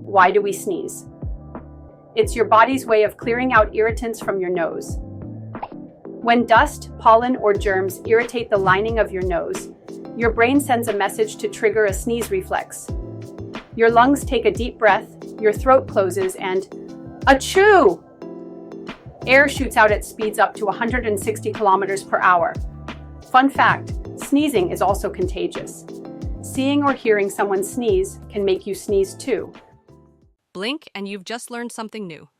Why do we sneeze? It's your body's way of clearing out irritants from your nose. When dust, pollen, or germs irritate the lining of your nose, your brain sends a message to trigger a sneeze reflex. Your lungs take a deep breath, your throat closes, and achoo! Air shoots out at speeds up to 160 kilometers per hour. Fun fact, sneezing is also contagious. Seeing or hearing someone sneeze can make you sneeze too. Blink and you've just learned something new.